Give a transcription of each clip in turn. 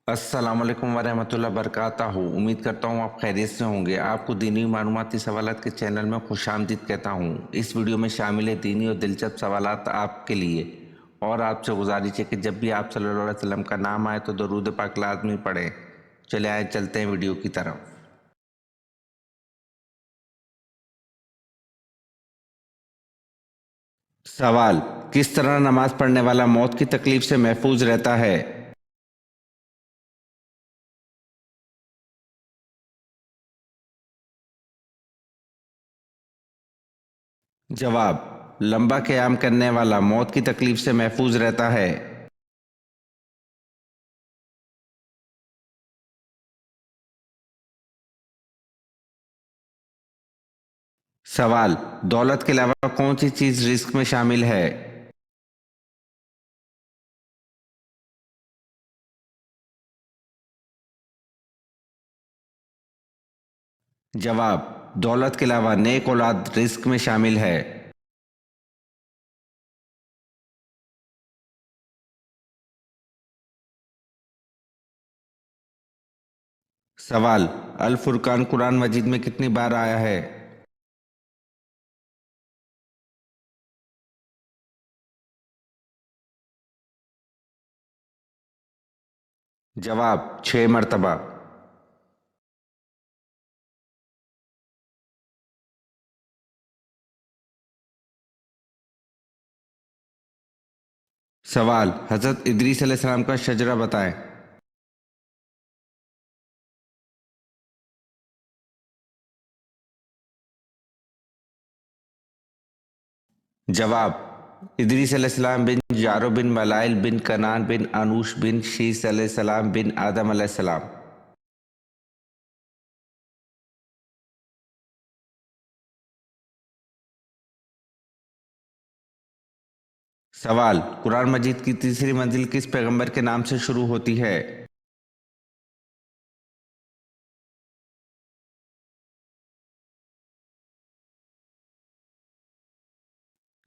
السلام علیکم ورحمۃ اللہ وبرکاتہ۔ امید کرتا ہوں آپ خیریت سے ہوں گے۔ آپ کو دینی معلوماتی سوالات کے چینل میں خوش آمدید کہتا ہوں۔ اس ویڈیو میں شامل ہے دینی اور دلچسپ سوالات آپ کے لیے، اور آپ سے گزارش ہے کہ جب بھی آپ صلی اللہ علیہ وسلم کا نام آئے تو درود پاک لازمی پڑھیں۔ چلے آئے چلتے ہیں ویڈیو کی طرف۔ سوال: کس طرح نماز پڑھنے والا موت کی تکلیف سے محفوظ رہتا ہے؟ جواب: لمبا قیام کرنے والا موت کی تکلیف سے محفوظ رہتا ہے۔ سوال: دولت کے علاوہ کون سی چیز رزق میں شامل ہے؟ جواب: دولت کے علاوہ نیک اولاد رزق میں شامل ہے۔ سوال: الفرقان قرآن مجید میں کتنی بار آیا ہے؟ جواب: 6 مرتبہ۔ سوال: حضرت ادریس علیہ السلام کا شجرہ بتائیں۔ جواب: ادریس علیہ السلام بن جارو بن ملائل بن کنان بن انوش بن شیس علیہ السلام بن آدم علیہ السلام۔ سوال: قرآن مجید کی تیسری منزل کس پیغمبر کے نام سے شروع ہوتی ہے؟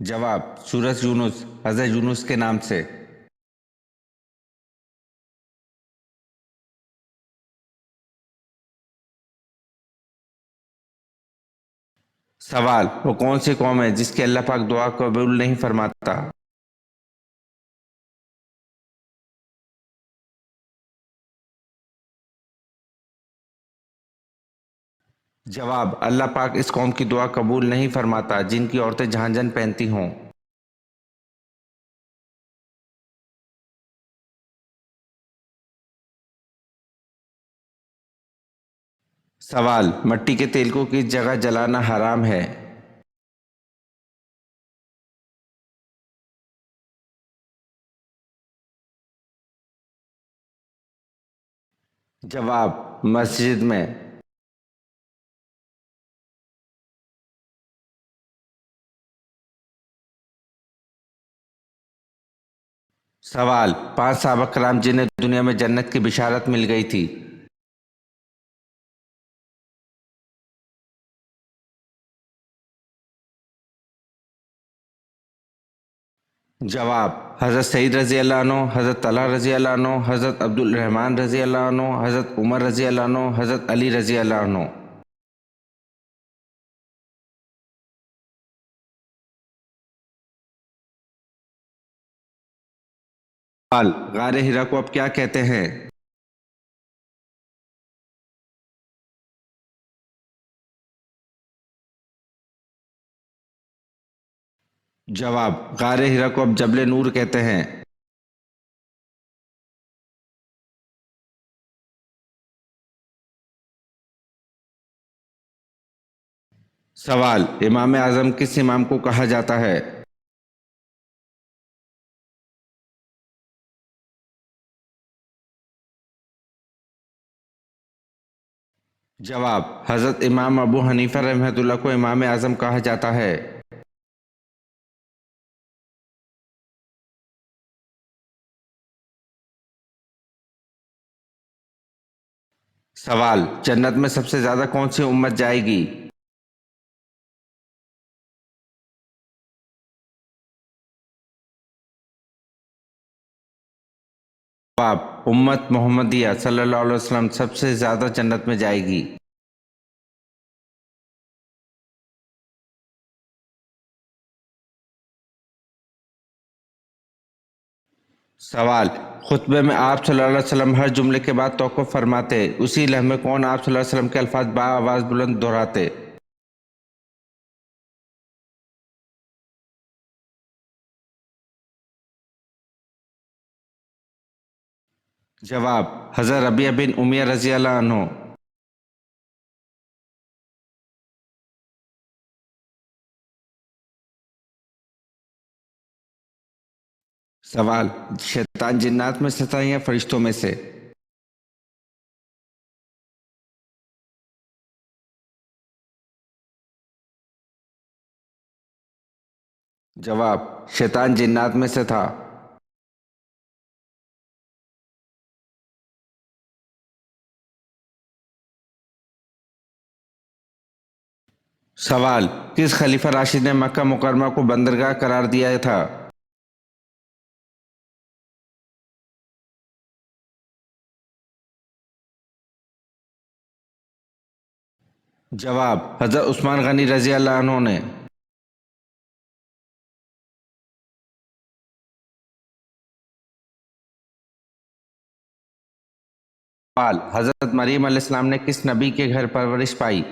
جواب: سورۃ یونس، حضرت یونس کے نام سے۔ سوال: وہ کون سی قوم ہے جس کی اللہ پاک دعا قبول نہیں فرماتا؟ جواب: اللہ پاک اس قوم کی دعا قبول نہیں فرماتا جن کی عورتیں جھانجھن پہنتی ہوں۔ سوال: مٹی کے تیل کو کس جگہ جلانا حرام ہے؟ جواب: مسجد میں۔ سوال: 5 صحابہ کرام جنہیں دنیا میں جنت کی بشارت مل گئی تھی۔ جواب: حضرت سعید رضی اللہ عنہ، حضرت طلحہ رضی اللہ عنہ، حضرت عبد الرحمن رضی اللہ عنہ، حضرت عمر رضی اللہ عنہ، حضرت علی رضی اللہ عنہ۔ سوال: غار حرا کو اب کیا کہتے ہیں؟ جواب: غار حرا کو اب جبل نور کہتے ہیں۔ سوال: امام اعظم کس امام کو کہا جاتا ہے؟ جواب: حضرت امام ابو حنیفہ رحمۃ اللہ کو امام اعظم کہا جاتا ہے۔ سوال: جنت میں سب سے زیادہ کون سی امت جائے گی؟ جواب: امت محمدیہ صلی اللہ علیہ وسلم سب سے زیادہ جنت میں جائے گی؟ سوال: خطبے میں آپ صلی اللہ علیہ وسلم ہر جملے کے بعد توقف فرماتے، اسی لمحے کون آپ صلی اللہ علیہ وسلم کے الفاظ بآواز بلند دہراتے؟ جواب: حضرت ربیعہ بن امیہ رضی اللہ عنہ۔ سوال: شیطان جنات میں سے تھا یا فرشتوں میں سے؟ جواب: شیطان جنات میں سے تھا۔ سوال: کس خلیفہ راشد نے مکہ مکرمہ کو بندرگاہ قرار دیا تھا؟ جواب: حضرت عثمان غنی رضی اللہ عنہ نے۔ سوال: حضرت مریم علیہ السلام نے کس نبی کے گھر پرورش پائی؟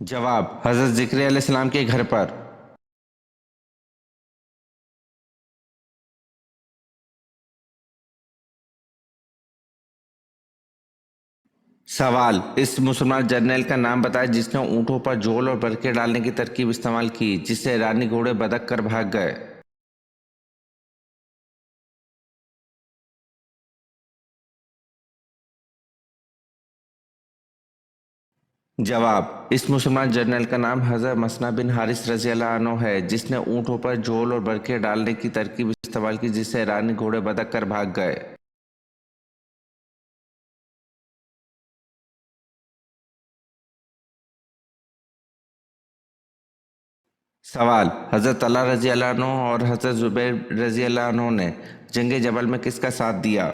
جواب: حضرت زکریا علیہ السلام کے گھر پر۔ سوال: اس مسلمان جرنیل کا نام بتائیں جس نے اونٹوں پر جول اور برقعے ڈالنے کی ترکیب استعمال کی، جس سے ایرانی گھوڑے بدک کر بھاگ گئے۔ جواب: اس مسلمان جرنیل کا نام حضرت مسنہ بن حارث رضی اللہ عنہ ہے، جس نے اونٹوں پر جول اور برقعے ڈالنے کی ترکیب استعمال کی، جس سے ایرانی گھوڑے بدک کر بھاگ گئے۔ سوال: حضرت طلحہ رضی اللہ عنہ اور حضرت زبیر رضی اللہ عنہ نے جنگ جبل میں کس کا ساتھ دیا؟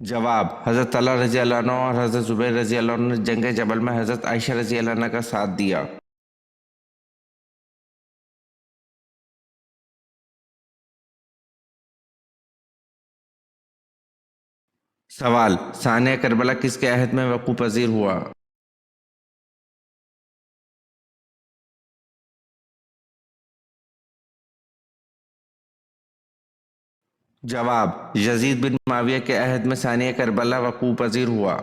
جواب: حضرت طلحہ رضی اللہ عنہ اور حضرت زبیر رضی اللہ عنہ نے جنگ جبل میں حضرت عائشہ رضی اللہ عنہ کا ساتھ دیا۔ سوال: ثانیہ کربلا کس کے عہد میں وقوع پذیر ہوا؟ جواب: یزید بن معاویہ کے عہد میں ثانیہ کربلا وقوع پذیر ہوا۔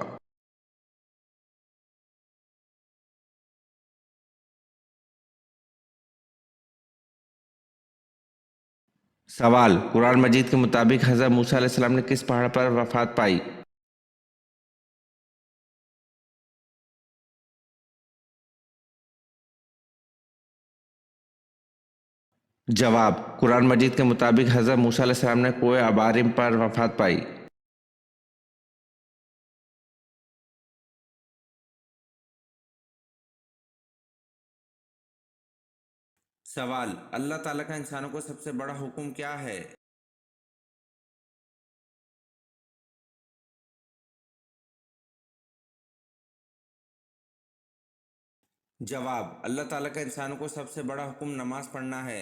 سوال: قرآن مجید کے مطابق حضرت موسیٰ علیہ السلام نے کس پہاڑ پر وفات پائی؟ جواب: قرآن مجید کے مطابق حضرت موسیٰ علیہ السلام نے کوہ اباریم پر وفات پائی۔ سوال: اللہ تعالیٰ کا انسانوں کو سب سے بڑا حکم کیا ہے؟ جواب: اللہ تعالیٰ کا انسانوں کو سب سے بڑا حکم نماز پڑھنا ہے۔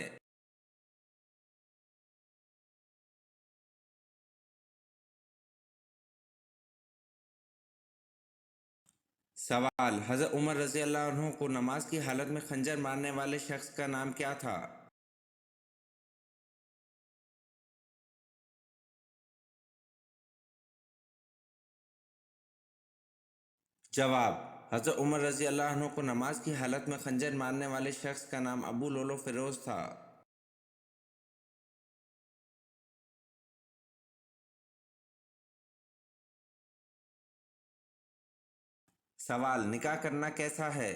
سوال: حضرت عمر رضی اللہ عنہ کو نماز کی حالت میں خنجر مارنے والے شخص کا نام کیا تھا؟ جواب: حضرت عمر رضی اللہ عنہ کو نماز کی حالت میں خنجر مارنے والے شخص کا نام ابو لولو فیروز تھا۔ سوال: نکاح کرنا کیسا ہے؟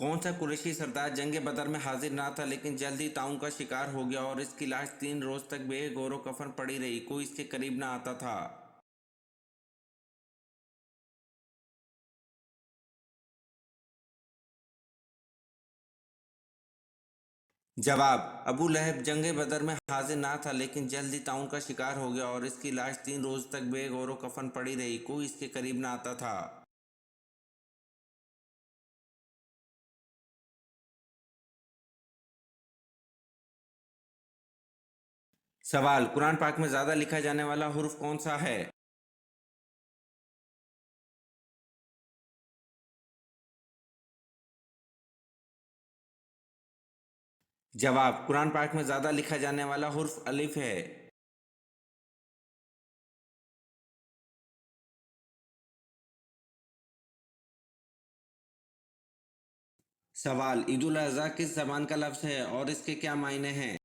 کون سا قریشی سردار جنگ بدر میں حاضر نہ تھا لیکن جلد ہی طاعون کا شکار ہو گیا اور اس کی لاش 3 روز تک بے گور و کفن پڑی رہی، کوئی اس کے قریب نہ آتا تھا؟ جواب: ابو لہب جنگ بدر میں حاضر نہ تھا لیکن جلد ہی طاعون کا شکار ہو گیا اور اس کی لاش 3 روز تک بے گور و کفن پڑی رہی، کوئی اس کے قریب نہ آتا تھا۔ سوال: قرآن پاک میں زیادہ لکھا جانے والا حرف کون سا ہے؟ جواب: قرآن پاک میں زیادہ لکھا جانے والا حرف الف ہے۔ سوال: عید الاضحیٰ کس زبان کا لفظ ہے اور اس کے کیا معنی ہیں؟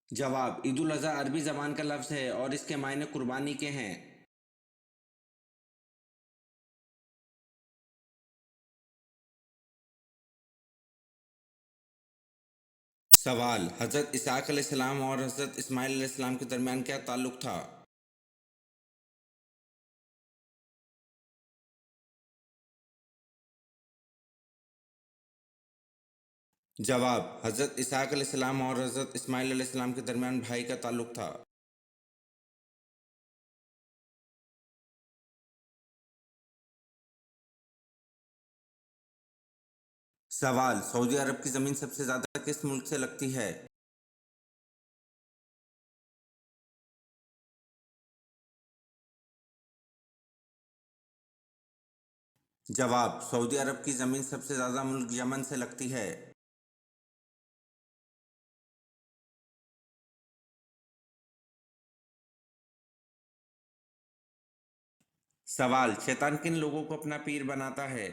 جواب: عید الاضحیٰ عربی زبان کا لفظ ہے اور اس کے معنی قربانی کے ہیں۔ سوال: حضرت اسحاق علیہ السلام اور حضرت اسماعیل علیہ السلام کے درمیان کیا تعلق تھا؟ جواب: حضرت اسحاق علیہ السلام اور حضرت اسماعیل علیہ السلام کے درمیان بھائی کا تعلق تھا۔ سوال: سعودی عرب کی زمین سب سے زیادہ کس ملک سے لگتی ہے؟ جواب: سعودی عرب کی زمین سب سے زیادہ ملک یمن سے لگتی ہے۔ سوال: شیطان کن لوگوں کو اپنا پیر بناتا ہے؟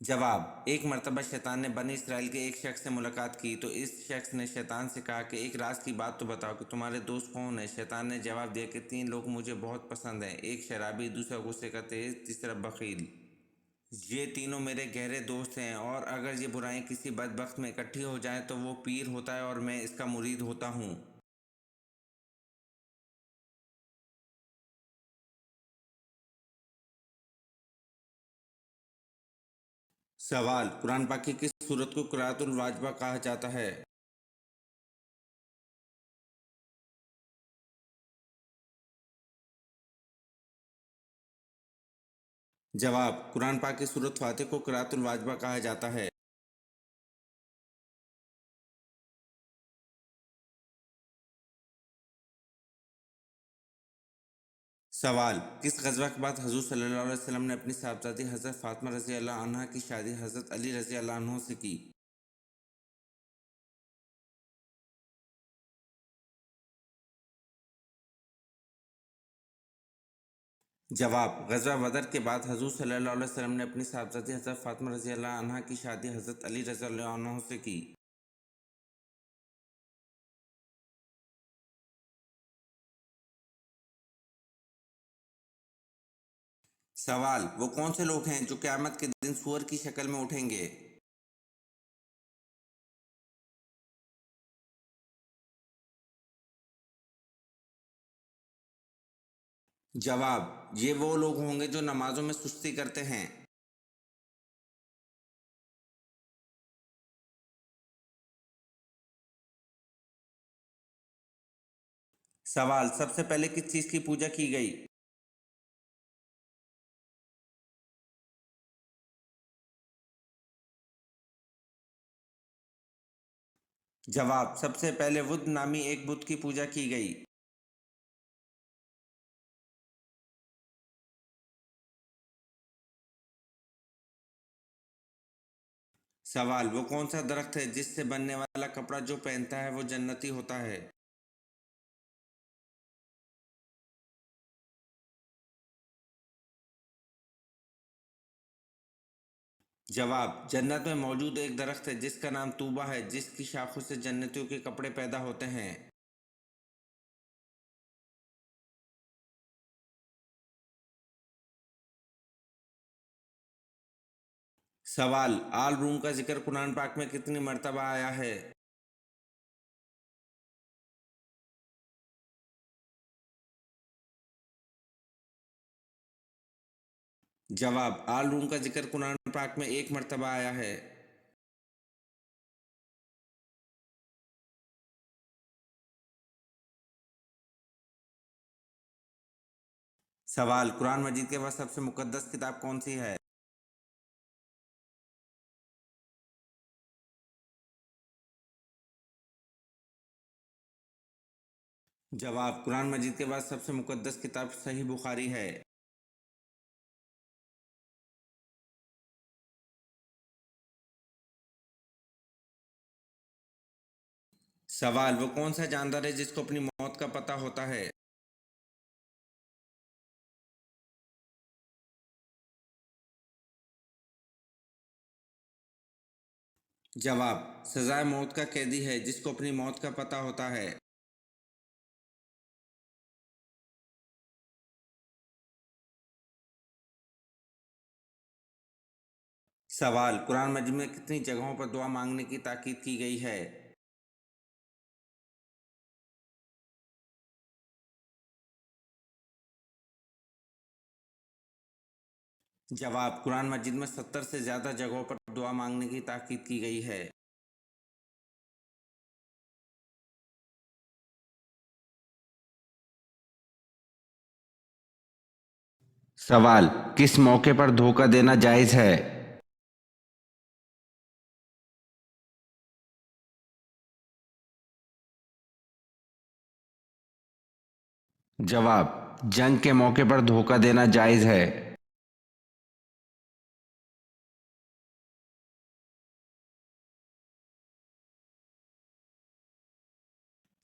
جواب: ایک مرتبہ شیطان نے بنی اسرائیل کے ایک شخص سے ملاقات کی تو اس شخص نے شیطان سے کہا کہ ایک راز کی بات تو بتاؤ کہ تمہارے دوست کون ہیں؟ شیطان نے جواب دیا کہ 3 لوگ مجھے بہت پسند ہیں، ایک شرابی، دوسرا غصے کا تیز، تیسرا بخیل۔ یہ تینوں میرے گہرے دوست ہیں اور اگر یہ برائیں کسی بدبخت میں اکٹھی ہو جائیں تو وہ پیر ہوتا ہے اور میں اس کا مرید ہوتا ہوں۔ سوال: قرآن پاک کی کس سورت کو قرأت الواجبہ کہا جاتا ہے؟ جواب: قرآن پاک کی سورت فاتح کو قرأت الواجبہ کہا جاتا ہے۔ سوال: کس غزوہ کے بعد حضور صلی اللہ علیہ وسلم نے اپنی صاحبزادی حضرت فاطمہ رضی اللہ عنہا کی شادی حضرت علی رضی اللہ عنہ سے کی؟ جواب: غزوہ بدر کے بعد حضور صلی اللہ علیہ وسلم نے اپنی صاحبزادی حضرت فاطمہ رضی اللہ عنہا کی شادی حضرت علی رضی اللہ عنہ سے کی۔ سوال: وہ کون سے لوگ ہیں جو قیامت کے دن سور کی شکل میں اٹھیں گے؟ جواب: یہ وہ لوگ ہوں گے جو نمازوں میں سستی کرتے ہیں۔ سوال: سب سے پہلے کس چیز کی پوجا کی گئی؟ جواب: سب سے پہلے ودھ نامی ایک بت کی پوجا کی گئی۔ سوال: وہ کون سا درخت ہے جس سے بننے والا کپڑا جو پہنتا ہے وہ جنتی ہوتا ہے؟ جواب: جنت میں موجود ایک درخت ہے جس کا نام طوبہ ہے، جس کی شاخوں سے جنتیوں کے کپڑے پیدا ہوتے ہیں۔ سوال: آل روم کا ذکر قرآن پاک میں کتنی مرتبہ آیا ہے؟ جواب: آل روم کا ذکر قرآن پاک میں ایک مرتبہ آیا ہے۔ سوال: قرآن مجید کے بعد سب سے مقدس کتاب کون سی ہے؟ جواب: قرآن مجید کے بعد سب سے مقدس کتاب صحیح بخاری ہے۔ سوال: وہ کون سا جاندار ہے جس کو اپنی موت کا پتہ ہوتا ہے؟ جواب: سزائے موت کا قیدی ہے جس کو اپنی موت کا پتہ ہوتا ہے۔ سوال: قرآن مجید میں کتنی جگہوں پر دعا مانگنے کی تاکید کی گئی ہے؟ جواب: قرآن مجید میں 70 سے زیادہ جگہوں پر دعا مانگنے کی تاکید کی گئی ہے۔ سوال: کس موقع پر دھوکہ دینا جائز ہے؟ جواب: جنگ کے موقع پر دھوکہ دینا جائز ہے۔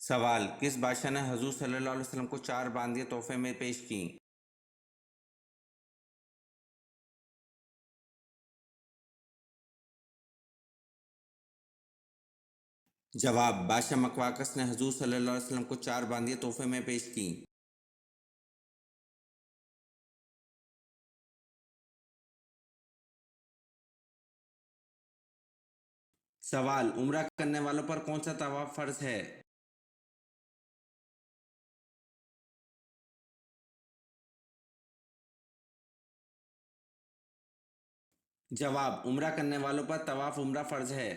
سوال: کس بادشاہ نے حضور صلی اللہ علیہ وسلم کو 4 باندیاں تحفے میں پیش کیں؟ جواب: بادشاہ مقواقس نے حضور صلی اللہ علیہ وسلم کو 4 باندیاں تحفے میں پیش کیں۔ سوال: عمرہ کرنے والوں پر کون سا طواف فرض ہے؟ جواب: عمرہ کرنے والوں پر طواف عمرہ فرض ہے۔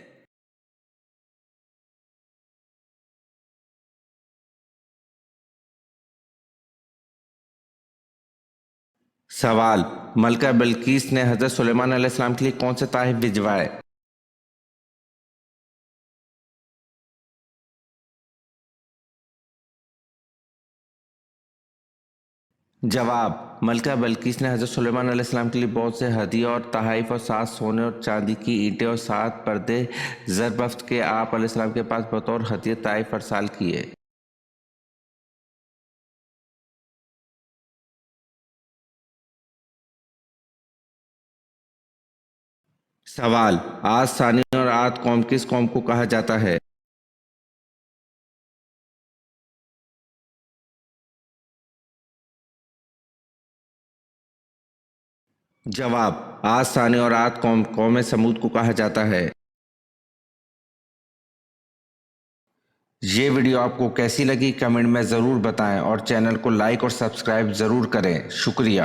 سوال: ملکہ بلقیس نے حضرت سلیمان علیہ السلام کے لیے کون سے تحائف بھجوائے؟ جواب: ملکہ بلقیس نے حضرت سلیمان علیہ السلام کے لیے بہت سے ہدیے اور تحائف اور 7 سونے اور چاندی کی اینٹیں اور 7 پردے زربفت کے آپ علیہ السلام کے پاس بطور ہدیہ تحائف ارسال کیے۔ سوال: عاد ثانی اور عاد قوم کس قوم کو کہا جاتا ہے؟ جواب: عاد ثانی اور عاد قوم قوم سمود کو کہا جاتا ہے۔ یہ ویڈیو آپ کو کیسی لگی کمنٹ میں ضرور بتائیں اور چینل کو لائک اور سبسکرائب ضرور کریں۔ شکریہ۔